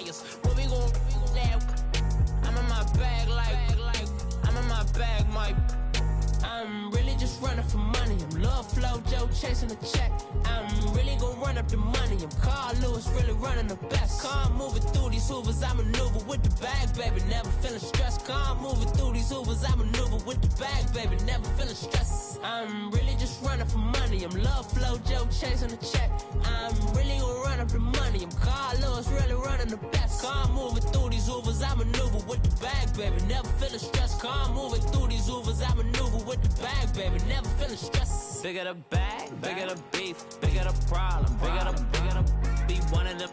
flyers. What we gon' I'm in my bag like I'm in my bag, Mike. I'm really just running for money. I'm Love Flow Joe chasing the check. I'm really gon' run up the money. I'm Carl Lewis, really running the best. Car moving through these Hoovers, I maneuver with the bag, baby. Never feeling stressed. Car moving through these Hoovers, I maneuver with the bag, baby. Never feeling stressed. I'm really just running for money. I'm Love Flow Joe chasing the check. I'm really gon' run up the money. I'm Carl Lewis, really running the best. Car moving through these Hoovers, I maneuver with the bag, baby. Never feeling stressed. Car moving through these Hoovers, I maneuver with the bag, baby. Never feeling stressed. Bigger the bag, bigger the beef, bigger the problem, bigger the be one of the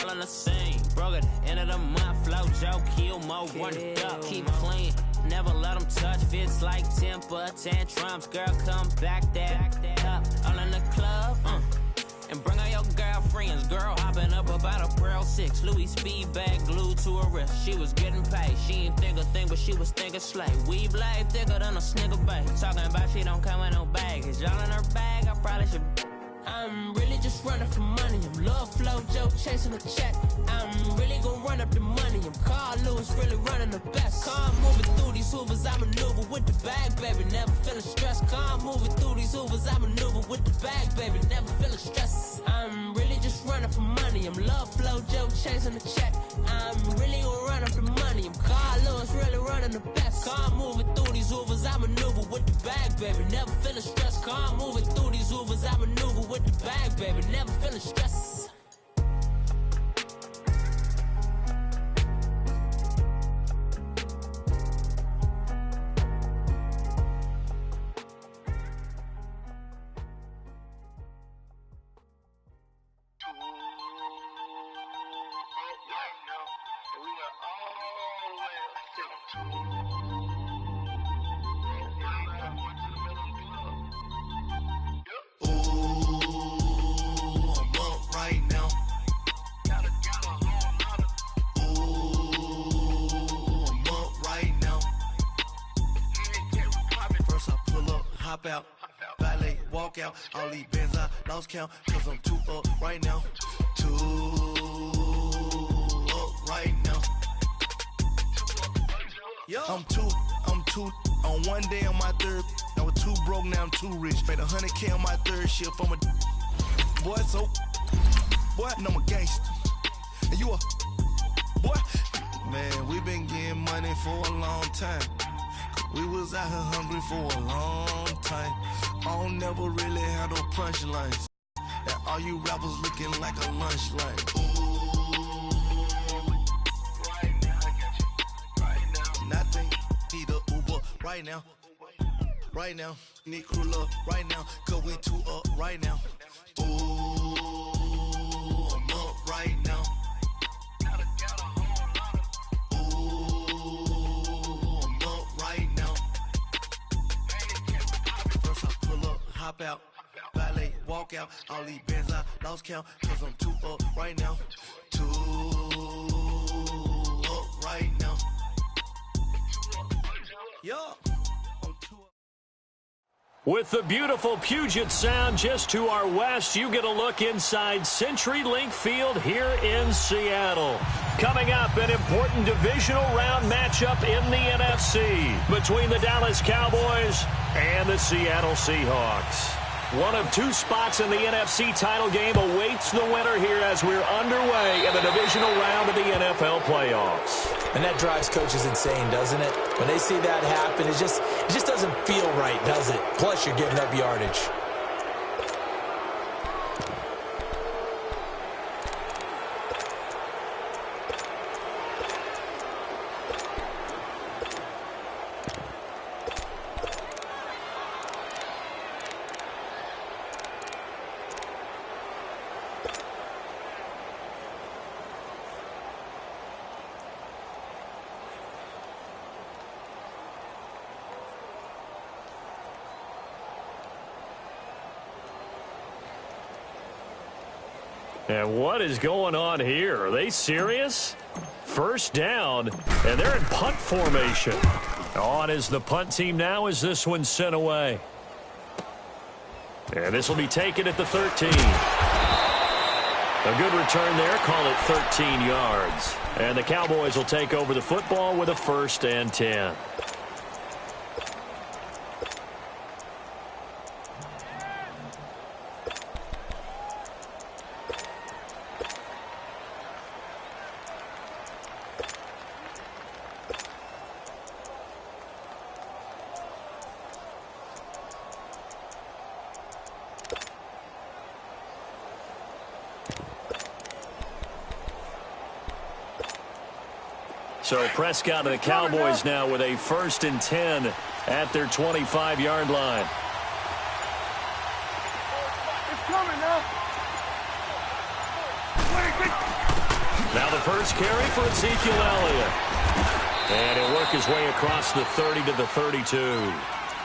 all on the scene. Broke at the end of the month, Flow Joe, kill more, run it up, keep clean. Never let them touch, fits like temper tantrums. Girl, come back that up, all in the club, and bring all your girlfriends. Girl hopping up about a Pearl 6 Louis speed bag glued to her wrist. She was getting paid, she ain't think a thing, but she was thinking slay. We blade thicker than a Snicker bag. Talking about she don't come with no baggage. Y'all in her bag, I probably should. I'm really just running for money. I'm Love Flow Joe chasing the check. I'm really gon' run up the money. I'm Carl Lewis, really running the best. Car moving through these Hoovers, I maneuver with the bag, baby. Never feeling stressed. Car moving through these Hoovers, I maneuver with the bag, baby. Never feeling stressed. I'm really just running for money. I'm Love Flow Joe chasing the check. I'm really gon' run up the money. I'm Carl Lewis, really running the best. Car moving through these Hoovers, I maneuver with the bag, baby. Never feeling stressed. Car moving through these Hoovers, I maneuver with the bag, baby. Never feeling stressed. Hop out, valet, walk out. All these bands I lost count, cause I'm too up right now. Too up right now. I'm too on one day on my third. I was too broke, now I'm too rich. Made 100K on my third shift from a boy, so boy, no, I'm a gangster. And you a boy, man, we been getting money for a long time. We was out here hungry for a long time. I don't never really have no punchlines. And all you rappers looking like a lunch line. Ooh, right now, I got you. Right now. Nothing, need a Uber right now. Right now, need crew love right now. Cause we too up right now. Ooh, I'm up right now. Hop out, valet, walk out. All these bands I lost count, cause I'm too up right now. Too up right now. Yo, I'm too up. With the beautiful Puget Sound just to our west, you get a look inside CenturyLink Field here in Seattle. Coming up, an important divisional round matchup in the NFC between the Dallas Cowboys and the Seattle Seahawks. One of two spots in the NFC title game awaits the winner here as we're underway in the divisional round of the NFL playoffs. And that drives coaches insane, doesn't it? When they see that happen, it just doesn't feel right, does it? Plus, you're giving up yardage. And what is going on here? Are they serious? First down, and they're in punt formation. On is the punt team now as this one's sent away. And this will be taken at the 13. A good return there. Call it 13 yards. And the Cowboys will take over the football with a 1st and 10. So Prescott and the Cowboys now with a 1st and 10 at their 25-yard line. It's coming now. Now the first carry for Ezekiel Elliott. And he'll work his way across the 30 to the 32.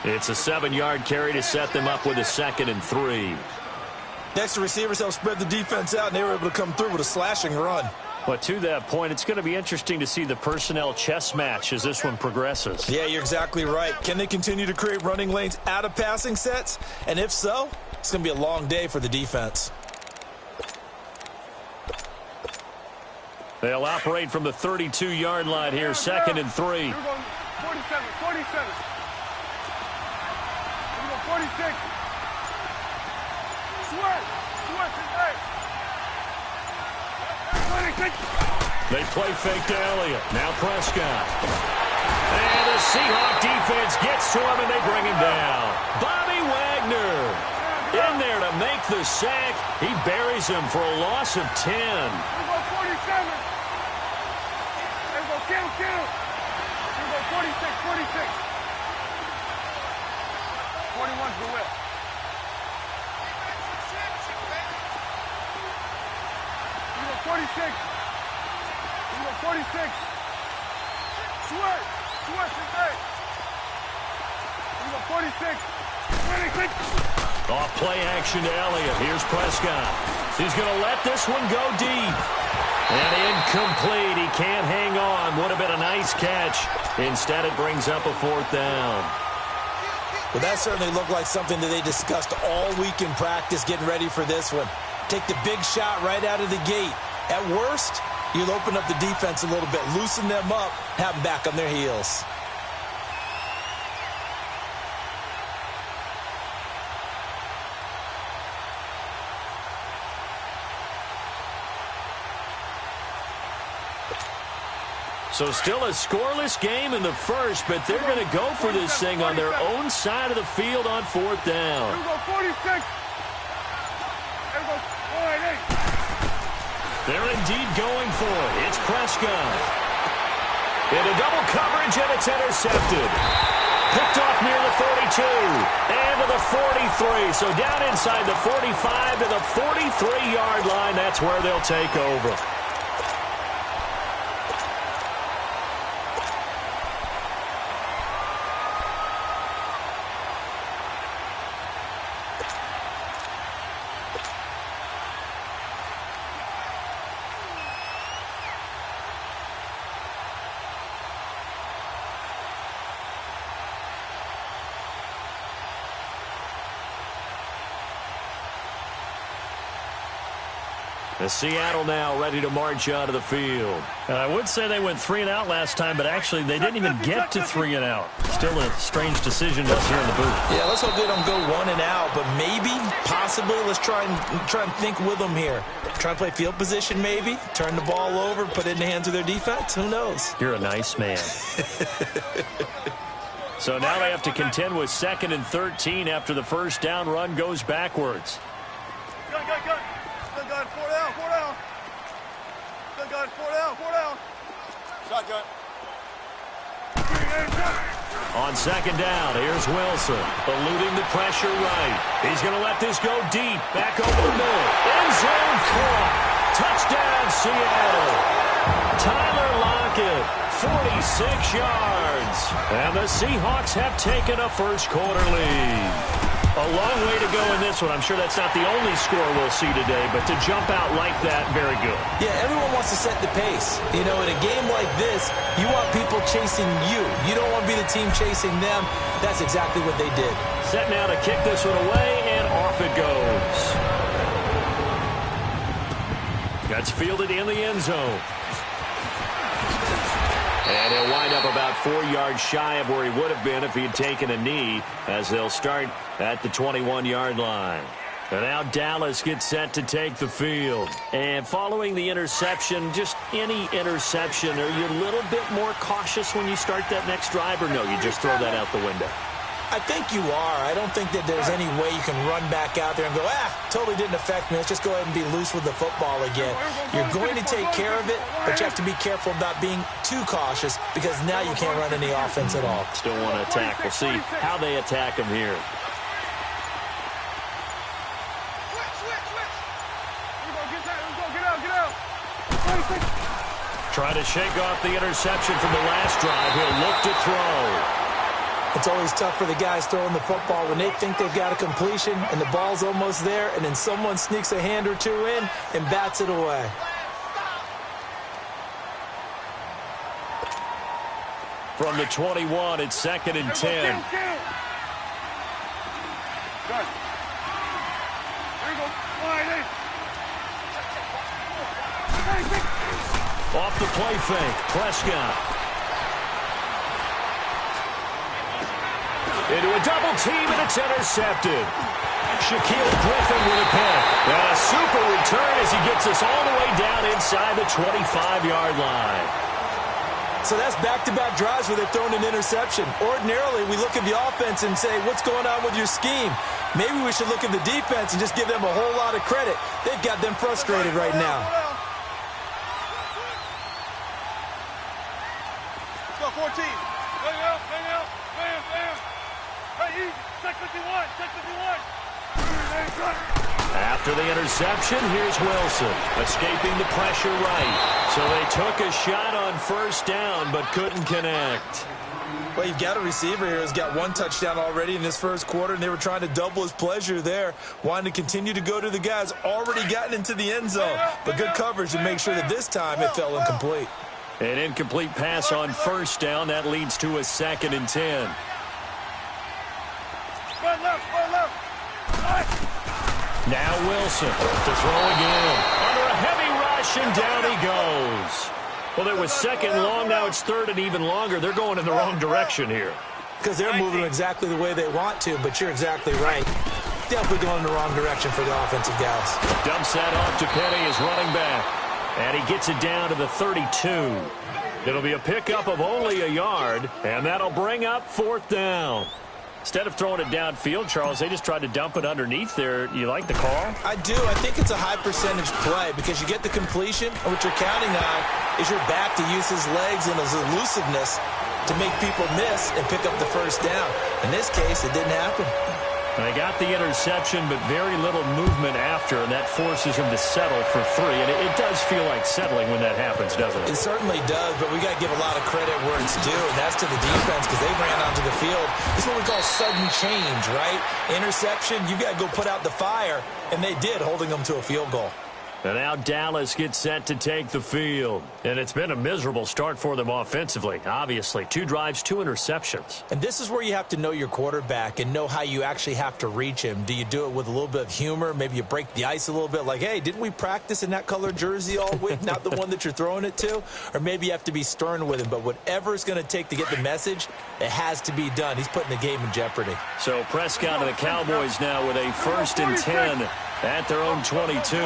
It's a 7-yard carry to set them up with a 2nd and 3. Next, the receivers help spread the defense out, and they were able to come through with a slashing run. But to that point, it's going to be interesting to see the personnel chess match as this one progresses. Yeah, you're exactly right. Can they continue to create running lanes out of passing sets? And if so, it's going to be a long day for the defense. They'll operate from the 32-yard line here, 2nd and 3. Here we go, 47, 47. Here we go, 46. Sweat, hey. They play fake to Elliott. Now Prescott. And the Seahawk defense gets to him, and they bring him down. Bobby Wagner in there to make the sack. He buries him for a loss of 10. Here we go, 47. Here we go, kill. Here we go, 46, 46. 41's the whip. Here we go, 46. 46. Sweat is eight. We got 46. 26. Off play action to Elliott. Here's Prescott. He's going to let this one go deep. And incomplete. He can't hang on. Would have been a nice catch. Instead, it brings up a 4th down. Well, that certainly looked like something that they discussed all week in practice getting ready for this one. Take the big shot right out of the gate. At worst, you'll open up the defense a little bit, loosen them up, have them back on their heels. So still a scoreless game in the first, but they're going to go for this thing on their own side of the field on 4th down. Here we go, 46. Here we go, 48. They're indeed going for it. It's Prescott. Into double coverage, and it's intercepted. Picked off near the 42 and to the 43. So down inside the 45 to the 43-yard line. That's where they'll take over. The Seattle now ready to march out of the field. And I would say they went 3 and out last time, but actually they didn't even get to 3 and out. Still a strange decision to us here in the booth. Yeah, let's hope they don't go 1 and out, but maybe, possibly, let's try and think with them here. Try and play field position maybe, turn the ball over, put it in the hands of their defense. Who knows? You're a nice man. So now they have to contend with 2nd and 13 after the first down run goes backwards. Good. Good, 4 down. Good, 4 down. Shotgun. On 2nd down, here's Wilson, eluding the pressure right. He's going to let this go deep, back over the middle. End zone caught. Touchdown, Seattle. Tyler Lockett, 46 yards. And the Seahawks have taken a first-quarter lead. A long way to go in this one. I'm sure that's not the only score we'll see today, but to jump out like that, very good. Yeah, everyone wants to set the pace. You know, in a game like this, you want people chasing you. You don't want to be the team chasing them. That's exactly what they did. Set now to kick this one away, and off it goes. That's fielded in the end zone. And he'll wind up about 4 yards shy of where he would have been if he had taken a knee, as they'll start at the 21-yard line. And now Dallas gets set to take the field. And following the interception, just any interception, are you a little bit more cautious when you start that next drive, or no, you just throw that out the window? I think you are. I don't think that there's any way you can run back out there and go, totally didn't affect me. Let's just go ahead and be loose with the football again. You're going to take care of it, but you have to be careful about being too cautious, because now you can't run any offense at all. Still want to attack. We'll see how they attack him here. Try to shake off the interception from the last drive. He'll look to throw. It's always tough for the guys throwing the football when they think they've got a completion and the ball's almost there, and then someone sneaks a hand or two in and bats it away. From the 21, it's 2nd and 10. Off the play fake, Prescott. Into a double team, and it's intercepted. Shaquille Griffin with a pick. And a super return as he gets us all the way down inside the 25-yard line. So that's back-to-back drives where they've thrown an interception. Ordinarily, we look at the offense and say, what's going on with your scheme? Maybe we should look at the defense and just give them a whole lot of credit. They've got them frustrated right now. Let's go, 14. Hang out, bam, bam. Hey, check 51, check 51. After the interception, here's Wilson, escaping the pressure right. So they took a shot on first down, but couldn't connect. Well, you've got a receiver here who's got 1 touchdown already in this first quarter, and they were trying to double his pleasure there, wanting to continue to go to the guys already gotten into the end zone. But good coverage to make sure that this time it fell incomplete. An incomplete pass on first down. That leads to a 2nd and 10. Now Wilson to throw again. Under a heavy rush, and down he goes. Well, it was 2nd long. Now it's 3rd and even longer. They're going in the wrong direction here. Because they're moving exactly the way they want to, but you're exactly right. Definitely going in the wrong direction for the offensive guys. Dumps that off to Penny as running back. And he gets it down to the 32. It'll be a pickup of only a yard, and that'll bring up 4th down. Instead of throwing it downfield, Charles, they just tried to dump it underneath there. You like the call? I do. I think it's a high percentage play because you get the completion, and what you're counting on is your back to use his legs and his elusiveness to make people miss and pick up the first down. In this case, it didn't happen. They got the interception, but very little movement after, and that forces him to settle for 3. And it does feel like settling when that happens, doesn't it? It certainly does, but we got to give a lot of credit where it's due, and that's to the defense because they ran onto the field. This is what we call sudden change, right? Interception, you got to go put out the fire, and they did, holding them to a field goal. And now Dallas gets set to take the field. And it's been a miserable start for them offensively, obviously. 2 drives, 2 interceptions. And this is where you have to know your quarterback and know how you actually have to reach him. Do you do it with a little bit of humor? Maybe you break the ice a little bit like, hey, didn't we practice in that color jersey all week? Not the one that you're throwing it to? Or maybe you have to be stern with him. But whatever it's going to take to get the message, it has to be done. He's putting the game in jeopardy. So Prescott and the Cowboys now with a 1st and 10 at their own 22.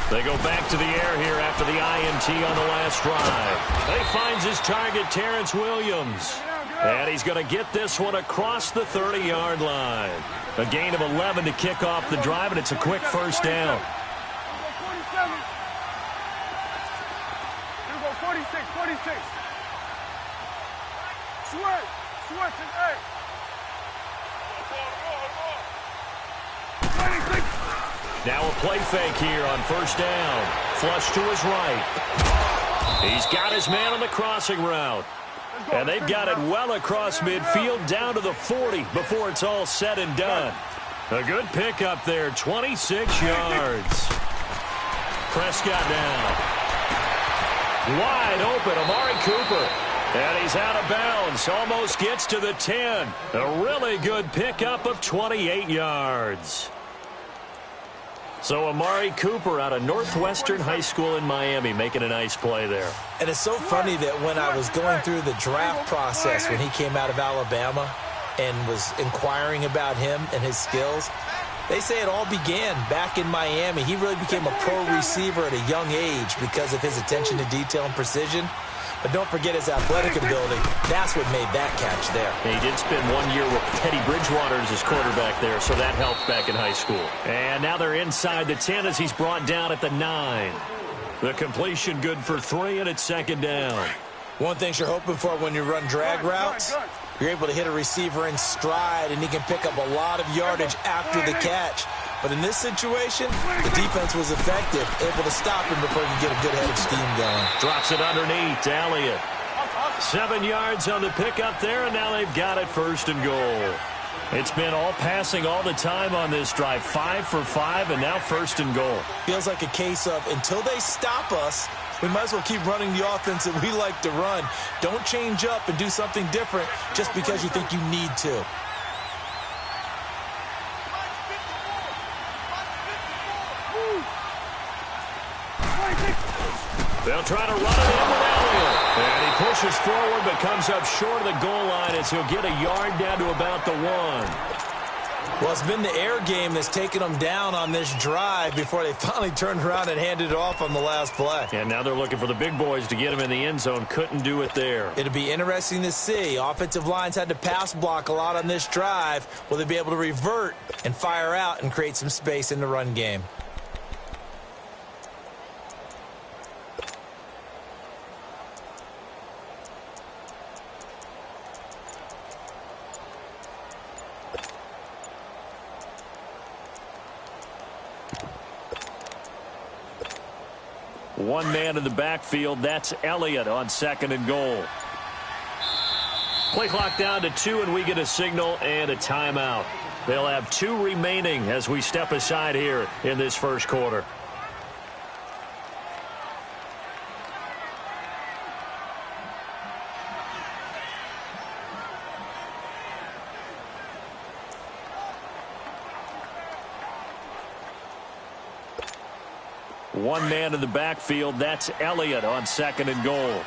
They go back to the air here after the INT on the last drive. He finds his target, Terrence Williams. And he's going to get this one across the 30-yard line. A gain of 11 to kick off the drive, and it's a quick first down. Here we go, 46. Switch, and 8. Now a play fake here on first down. Flush to his right. He's got his man on the crossing route. And they've got it well across midfield down to the 40 before it's all said and done. A good pickup there, 26 yards. Prescott now. Wide open, Amari Cooper. And he's out of bounds, almost gets to the 10. A really good pickup of 28 yards. So Amari Cooper out of Northwestern High School in Miami making a nice play there. And it's so funny that when I was going through the draft process when he came out of Alabama and was inquiring about him and his skills, they say it all began back in Miami. He really became a pro receiver at a young age because of his attention to detail and precision. But don't forget his athletic ability. That's what made that catch there. He did spend 1 year with Teddy Bridgewater as his quarterback there, so that helped back in high school. And now they're inside the 10 as he's brought down at the 9. The completion good for 3, and it's second down. One thing you're hoping for when you run drag routes, you're able to hit a receiver in stride, and he can pick up a lot of yardage after the catch. But in this situation, the defense was effective, able to stop him before he could get a good-headed scheme going. Drops it underneath to Elliott. 7 yards on the pickup there, and now they've got it first and goal. It's been all passing all the time on this drive. 5 for 5, and now first and goal. Feels like a case of until they stop us, we might as well keep running the offense that we like to run. Don't change up and do something different just because you think you need to. They'll try to run it in with Elliott. And he pushes forward but comes up short of the goal line as he'll get a yard down to about the 1. Well, it's been the air game that's taken them down on this drive before they finally turned around and handed it off on the last play. And now they're looking for the big boys to get him in the end zone. Couldn't do it there. It'll be interesting to see. Offensive lines had to pass block a lot on this drive. Will they be able to revert and fire out and create some space in the run game? One man in the backfield. That's Elliott on second and goal. Play clock down to 2, and we get a signal and a timeout. They'll have 2 remaining as we step aside here in this first quarter. One man in the backfield. That's Elliott on second and goal.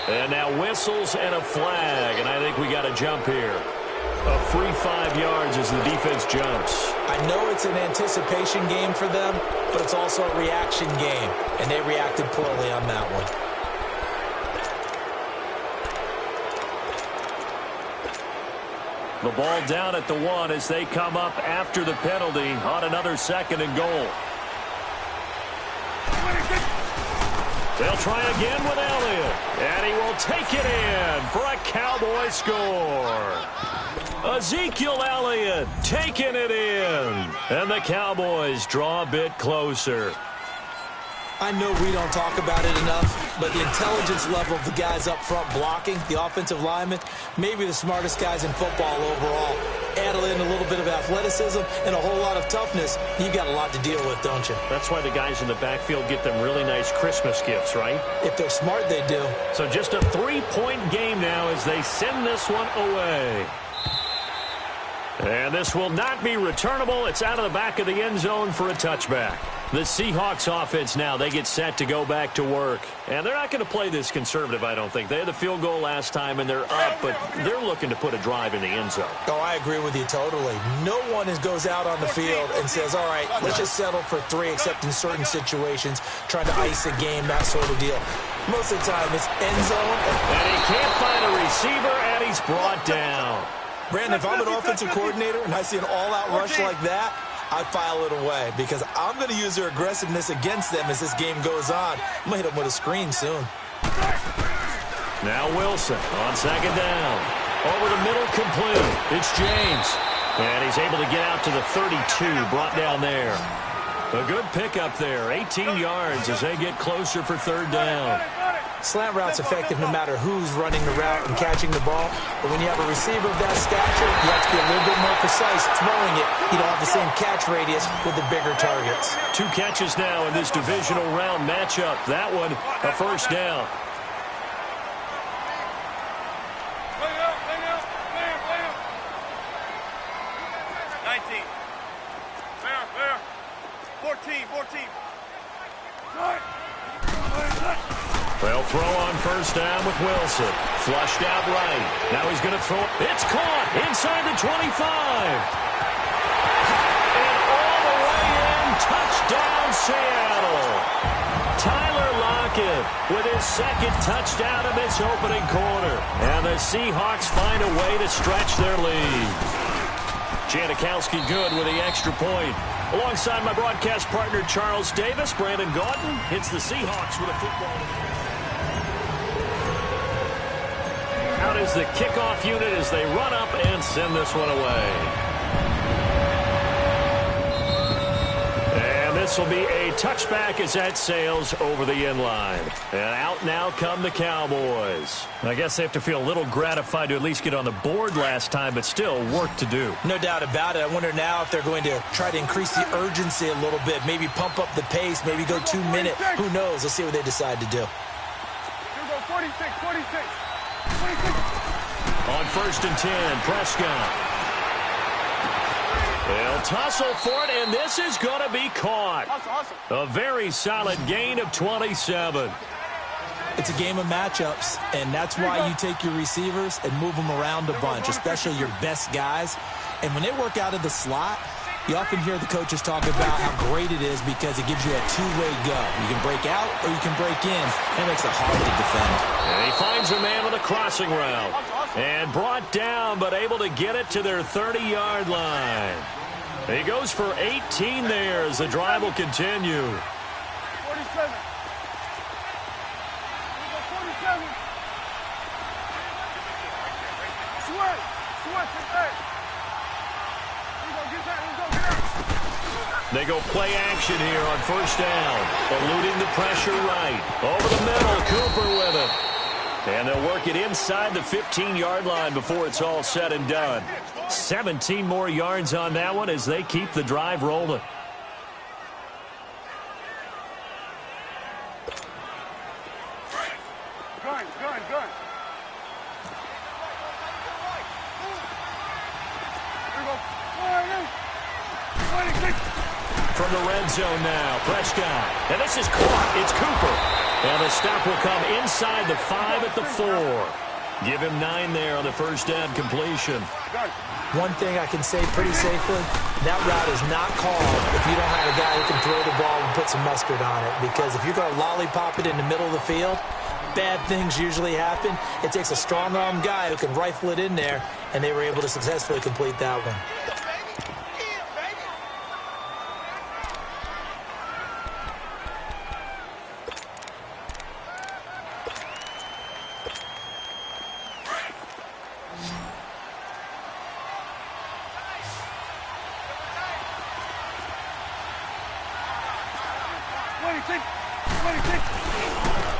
And now whistles and a flag, and I think we got a jump here. A free 5 yards as the defense jumps. I know it's an anticipation game for them, but it's also a reaction game, and they reacted poorly on that one. The ball down at the 1 as they come up after the penalty on another second and goal. They'll try again with Elliott, and he will take it in for a Cowboy score. Ezekiel Elliott taking it in, and the Cowboys draw a bit closer. I know we don't talk about it enough, but the intelligence level of the guys up front blocking, the offensive linemen, maybe the smartest guys in football overall. Add in a little bit of athleticism and a whole lot of toughness, you got a lot to deal with, don't you? That's why the guys in the backfield get them really nice Christmas gifts, right? If they're smart, they do. So just a 3-point game now as they send this one away. And this will not be returnable. It's out of the back of the end zone for a touchback. The Seahawks offense now, they get set to go back to work. And they're not going to play this conservative, I don't think. They had the field goal last time, and they're up, but they're looking to put a drive in the end zone. Oh, I agree with you totally. No one goes out on the field and says, all right, let's just settle for 3, except in certain situations, trying to ice a game, that sort of deal. Most of the time, it's end zone. And he can't find a receiver, and he's brought down. Brandon, if I'm an offensive coordinator and I see an all-out rush like that, I file it away because I'm going to use their aggressiveness against them as this game goes on. I'm going to hit them with a screen soon. Now Wilson on second down. Over the middle, complete. It's James. And he's able to get out to the 32, brought down there. A good pickup there, 18 yards as they get closer for third down. Slant route's effective no matter who's running the route and catching the ball. But when you have a receiver of that stature, you have to be a little bit more precise throwing it. You don't have the same catch radius with the bigger targets. 2 catches now in this divisional round matchup. That one, a first down. 19. Fair. 14. They'll throw on first down with Wilson. Flushed out right. Now he's going to throw. It's caught inside the 25. And all the way in. Touchdown, Seattle. Tyler Lockett with his second touchdown of this opening quarter. And the Seahawks find a way to stretch their lead. Janikowski good with the extra point. Alongside my broadcast partner Charles Davis, Brandon Gaudin hits the Seahawks with a football. Out is the kickoff unit as they run up and send this one away. And this will be a touchback as that sails over the end line. And out now come the Cowboys. I guess they have to feel a little gratified to at least get on the board last time, but still work to do. No doubt about it. I wonder now if they're going to try to increase the urgency a little bit, maybe pump up the pace, maybe go 2 minutes. Who knows? Let's see what they decide to do. Here go 46. On 1st and 10, Prescott. They'll tussle for it, and this is going to be caught. A very solid gain of 27. It's a game of matchups, and that's why you take your receivers and move them around a bunch, especially your best guys. And when they work out of the slot, you often hear the coaches talk about how great it is because it gives you a two-way go. You can break out or you can break in. That makes it hard to defend. And he finds a man on the crossing route. And brought down, but able to get it to their 30-yard line. He goes for 18 there as the drive will continue. 47. They go play action here on first down. Eluding the pressure right. Over the middle, Cooper with it. And they'll work it inside the 15-yard line before it's all said and done. 17 more yards on that one as they keep the drive rolling. Gun. From the red zone now, Prescott. And this is caught. It's Cooper. And the stop will come inside the 5 at the 4. Give him 9 there on the first down completion. One thing I can say pretty safely, that route is not called if you don't have a guy who can throw the ball and put some mustard on it. Because if you're going to lollipop it in the middle of the field, bad things usually happen. It takes a strong-arm guy who can rifle it in there, and they were able to successfully complete that one.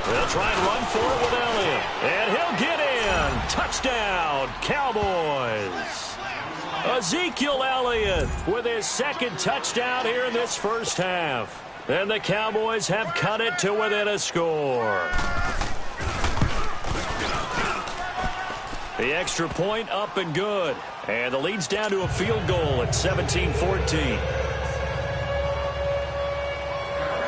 They'll try and run for it with Elliott. And he'll get in. Touchdown, Cowboys. Ezekiel Elliott with his second touchdown here in this first half. And the Cowboys have cut it to within a score. The extra point up and good. And the lead's down to a field goal at 17-14.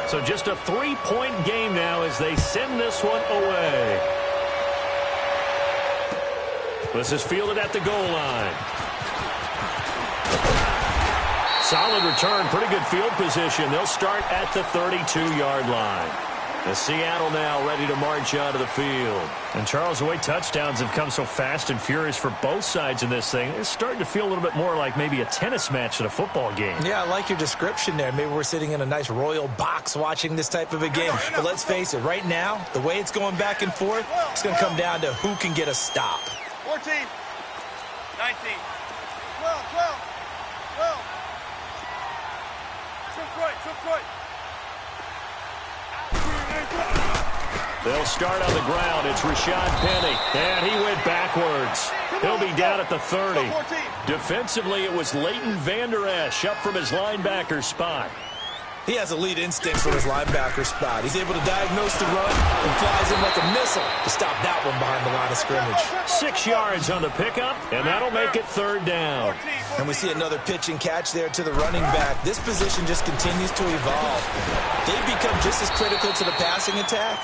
So just a 3-point game now as they send this one away. This is fielded at the goal line. Solid return, pretty good field position. They'll start at the 32-yard line. The Seattle now ready to march out of the field. And Charles, the way touchdowns have come so fast and furious for both sides in this thing, it's starting to feel a little bit more like maybe a tennis match than a football game. Yeah, I like your description there. Maybe we're sitting in a nice royal box watching this type of a game. But let's face it, right now, the way it's going back and forth, it's going to come down to who can get a stop. 14. 19. 12. Swift right. They'll start on the ground. It's Rashad Penny. And he went backwards. He'll be down at the 30. Defensively, it was Leighton Vander Esch up from his linebacker spot. He has elite instincts from his linebacker spot. He's able to diagnose the run and flies in like a missile to stop that one behind the line of scrimmage. 6 yards on the pickup, and that'll make it 3rd down. And we see another pitch and catch there to the running back. This position just continues to evolve. They've become just as critical to the passing attack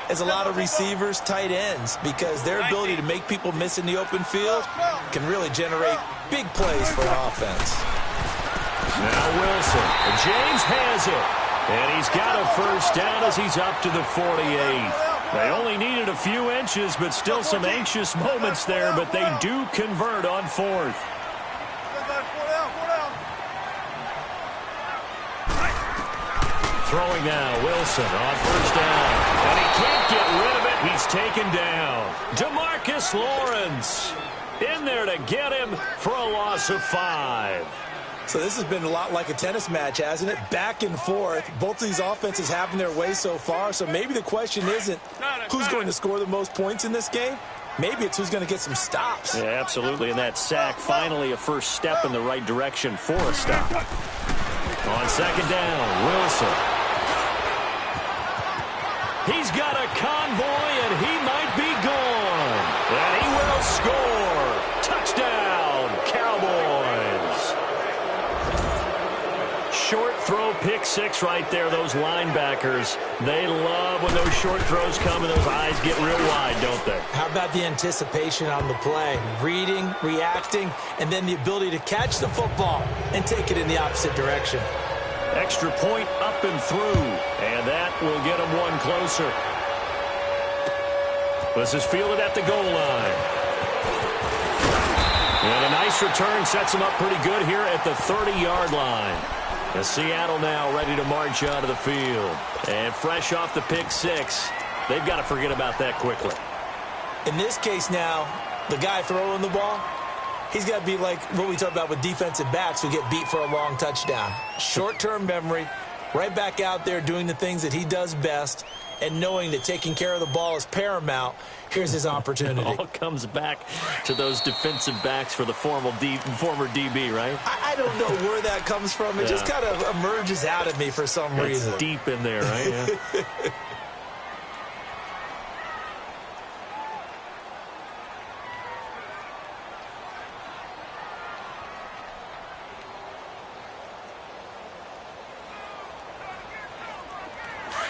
as a lot of receivers, tight ends, because their ability to make people miss in the open field can really generate big plays for an offense. Now Wilson. James has it. And he's got a 1st down as he's up to the 48. They only needed a few inches, but still some anxious moments there, but they do convert on 4th. Throwing now, Wilson on 1st down. And he can't get rid of it. He's taken down. DeMarcus Lawrence in there to get him for a loss of 5. So this has been a lot like a tennis match, hasn't it? Back and forth. Both of these offenses having their way so far. So maybe the question isn't who's going to score the most points in this game. Maybe it's who's going to get some stops. Yeah, absolutely. And that sack, finally a first step in the right direction for a stop. On 2nd down, Wilson. He's got a convoy, and he might be gone. And he will score. Touchdown, Cowboys. Short throw, pick 6 right there. Those linebackers, they love when those short throws come and those eyes get real wide, don't they? How about the anticipation on the play? Reading, reacting, and then the ability to catch the football and take it in the opposite direction. Extra point up and through, and that will get them one closer. This is fielded at the goal line. And a nice return sets them up pretty good here at the 30-yard line. And Seattle now ready to march out of the field. And fresh off the pick 6, they've got to forget about that quickly. In this case now, the guy throwing the ball, he's got to be like what we talk about with defensive backs who get beat for a long touchdown. Short-term memory, right back out there doing the things that he does best, and knowing that taking care of the ball is paramount. Here's his opportunity. It all comes back to those defensive backs for the former DB, right? I don't know where that comes from. It just kind of emerges out of me for some reason. It's deep in there, right? Yeah.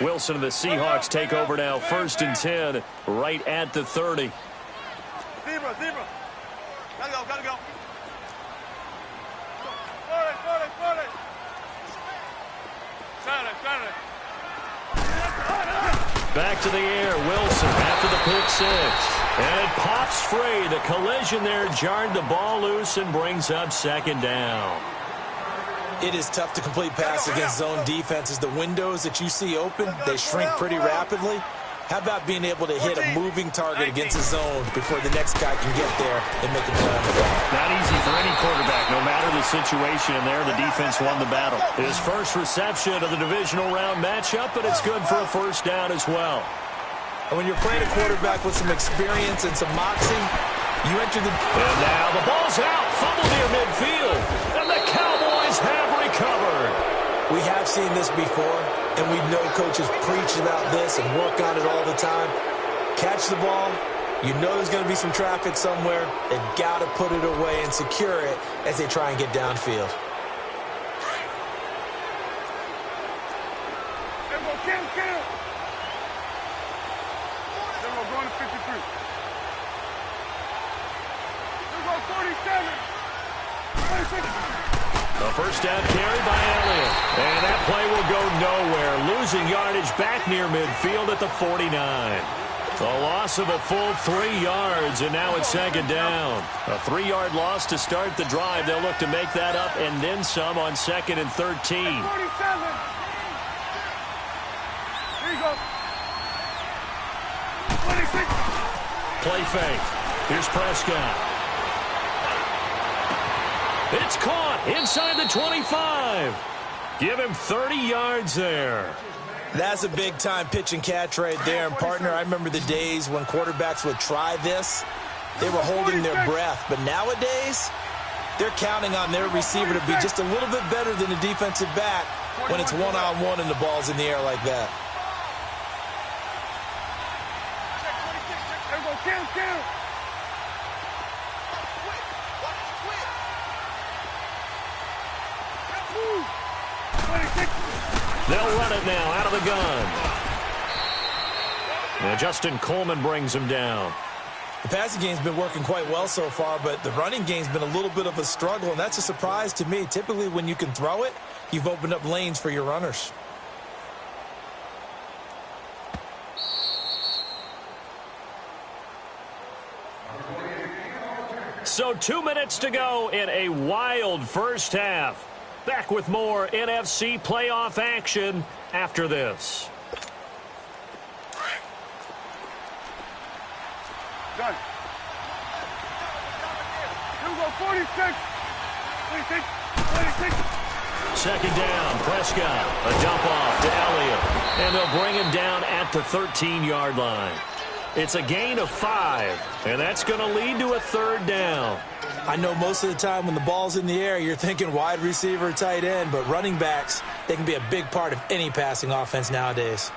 Wilson and the Seahawks take over now, 1st and 10, right at the 30. Zebra. Gotta go. Forward. Saturday. Back to the air, Wilson after the pick 6. And it pops free. The collision there jarred the ball loose and brings up 2nd down. It is tough to complete passes against zone defenses. The windows that you see open, they shrink pretty rapidly. How about being able to hit a moving target against a zone before the next guy can get there and make a play on the ball? Not easy for any quarterback, no matter the situation. And there, the defense won the battle. His first reception of the divisional round matchup, but it's good for a 1st down as well. And when you're playing a quarterback with some experience and some moxie, you enter the... And now the ball's out, fumble near midfield, and the Cowboys have recovered. We have seen this before, and we know coaches preach about this and work on it all the time. Catch the ball. You know there's going to be some traffic somewhere. They've got to put it away and secure it as they try and get downfield. Kill. Then we're going to 53. Then we're 47. 26. A 1st down carry by Elliott. And that play will go nowhere. Losing yardage back near midfield at the 49. A loss of a full 3 yards, and now it's 2nd down. A 3-yard loss to start the drive. They'll look to make that up and then some on 2nd and 13. 47. Here you go. 26. Play fake. Here's Prescott. It's caught inside the 25. Give him 30 yards there. That's a big-time pitch and catch right there. And, partner, I remember the days when quarterbacks would try this. They were holding their breath. But nowadays, they're counting on their receiver to be just a little bit better than the defensive back when it's one-on-one and the ball's in the air like that. There we go, count. They'll run it now out of the gun. Now Justin Coleman brings him down. The passing game's been working quite well so far, but the running game's been a little bit of a struggle, and that's a surprise to me. Typically, when you can throw it, you've opened up lanes for your runners. So 2 minutes to go in a wild first half. Back with more NFC playoff action after this. Done. Here we go, 46. 26. Second down, Prescott. A dump off to Elliott. And they'll bring him down at the 13-yard line. It's a gain of 5, and that's going to lead to a third down. I know most of the time when the ball's in the air, you're thinking wide receiver, tight end, but running backs, they can be a big part of any passing offense nowadays.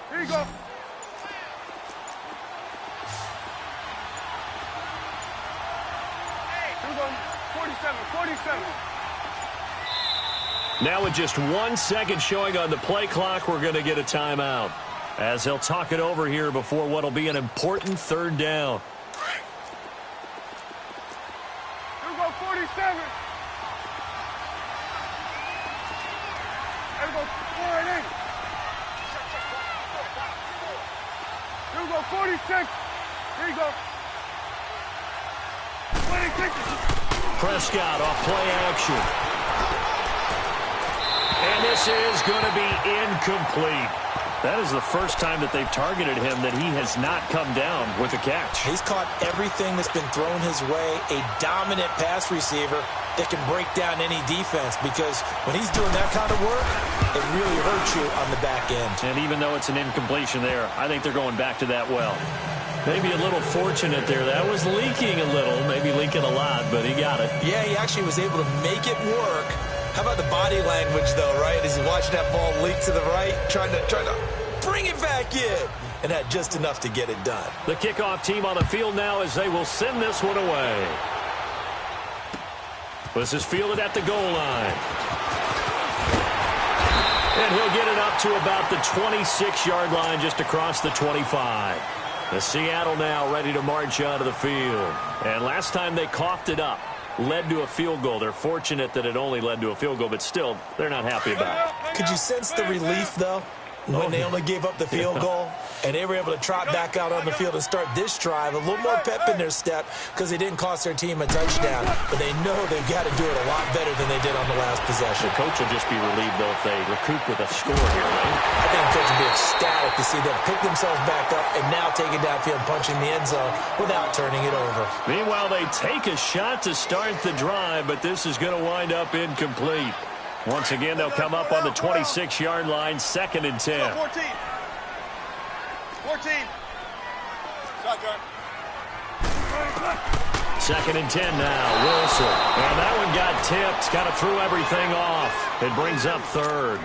Here you go. Here we go. 47. Now with just 1 second showing on the play clock, we're going to get a timeout as they'll talk it over here before what will be an important third down. Here we go, 47. Here we go, 48. Here we go, 46. Here you go. 26. Prescott off play action. And this is going to be incomplete. That is the first time that they've targeted him that he has not come down with a catch. He's caught everything that's been thrown his way, a dominant pass receiver that can break down any defense, because when he's doing that kind of work, it really hurts you on the back end. And even though it's an incompletion there, I think they're going back to that well. Maybe a little fortunate there. That was leaking a little, maybe leaking a lot, but he got it. Yeah, he actually was able to make it work. How about the body language, though, right? As he watched that ball leak to the right, trying to bring it back in, and had just enough to get it done. The kickoff team on the field now as they will send this one away. This is fielded at the goal line. And he'll get it up to about the 26-yard line, just across the 25. The Seattle now ready to march onto the field. And last time they coughed it up, led to a field goal. They're fortunate that it only led to a field goal, but still, they're not happy about it. Could you sense the relief, though, when they only gave up the field goal? And they were able to trot back out on the field and start this drive. A little more pep in their step because they didn't cost their team a touchdown. But they know they've got to do it a lot better than they did on the last possession. The coach will just be relieved, though, if they recoup with a score here, right? I think the coach will be ecstatic to see them pick themselves back up and now take it downfield, punching the end zone without turning it over. Meanwhile, they take a shot to start the drive, but this is going to wind up incomplete. Once again, they'll come up on the 26-yard line, 2nd and 10. 14. Shotgun. 2nd and 10 now, Wilson. And that one got tipped, kind of threw everything off. It brings up 3rd.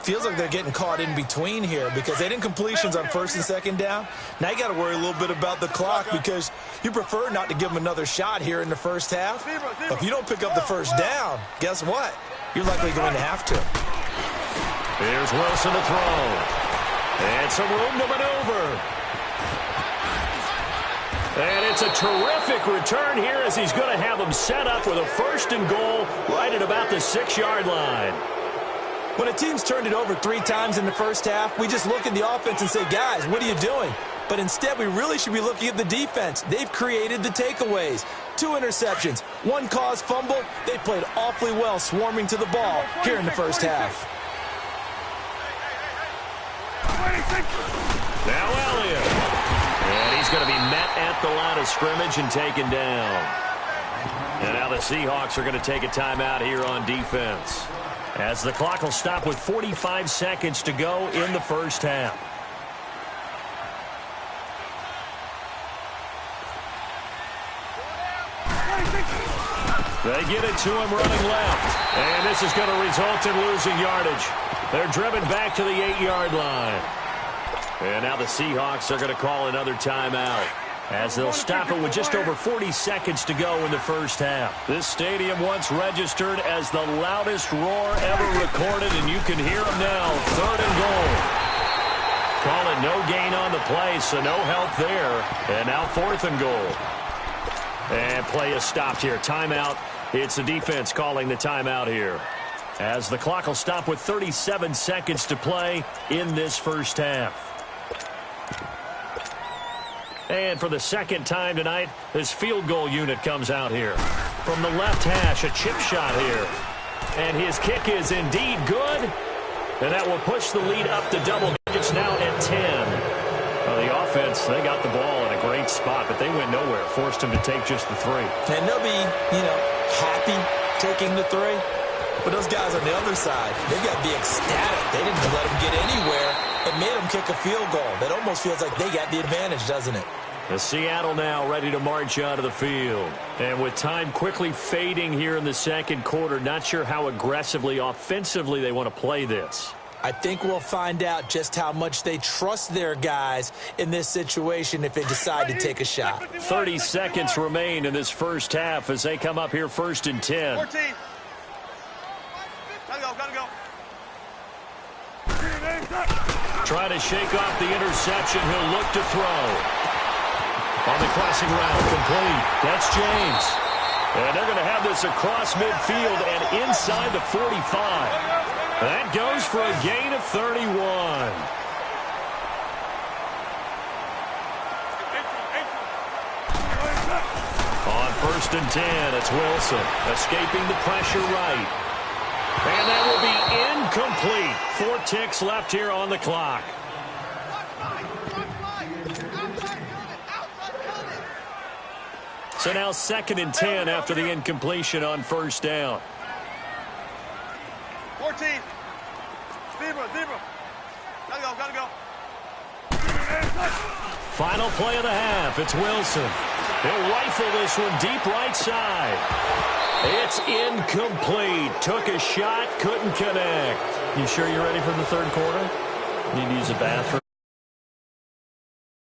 Feels like they're getting caught in between here because they didn't completions on 1st and 2nd down. Now you got to worry a little bit about the clock because you prefer not to give them another shot here in the first half. But if you don't pick up the 1st down, guess what? You're likely going to have to. Here's Wilson to throw. And some room to maneuver. And it's a terrific return here as he's going to have them set up with a 1st and goal right at about the 6-yard line. When a team's turned it over 3 times in the first half, we just look at the offense and say, guys, what are you doing? But instead, we really should be looking at the defense. They've created the takeaways. 2 interceptions, 1 caused fumble. They played awfully well swarming to the ball here in the first half. Now Elliott. And he's He's going to be met at the line of scrimmage and taken down. And now the Seahawks are going to take a timeout here on defense, as the clock will stop with 45 seconds to go in the first half. They get it to him running left. And this is going to result in losing yardage. They're driven back to the 8-yard line. And now the Seahawks are going to call another timeout, as they'll stop it with just over 40 seconds to go in the first half. This stadium once registered as the loudest roar ever recorded, and you can hear them now. 3rd and goal. Calling no gain on the play, so no help there. And now 4th and goal. And play is stopped here. Timeout. It's the defense calling the timeout here, as the clock will stop with 37 seconds to play in this first half. And for the second time tonight, this field goal unit comes out here. From the left hash, a chip shot here. And his kick is indeed good. And that will push the lead up to double digits now at 10. Well, the offense, they got the ball in a great spot, but they went nowhere. Forced him to take just the 3. And they'll be, happy taking the 3. But those guys on the other side, they've got to be ecstatic. They didn't let him get anywhere and made him kick a field goal. That almost feels like they got the advantage, doesn't it? The Seattle now ready to march out of the field. And with time quickly fading here in the second quarter, not sure how aggressively, offensively they want to play this. I think we'll find out just how much they trust their guys in this situation if they decide to take a shot. 30 seconds remain in this first half as they come up here 1st and 10. 14. Gotta go. Trying to shake off the interception. He'll look to throw. On the crossing route, complete. That's James. And they're going to have this across midfield and inside the 45. That goes for a gain of 31. On 1st and 10, it's Wilson escaping the pressure right. And that will be incomplete. 4 ticks left here on the clock. So now 2nd and 10 after the incompletion on 1st down. 14. Zebra. Gotta go. Final play of the half. It's Wilson. He'll rifle this one deep right side. It's incomplete. Took a shot, couldn't connect. You sure you're ready for the 3rd quarter? Need to use the bathroom?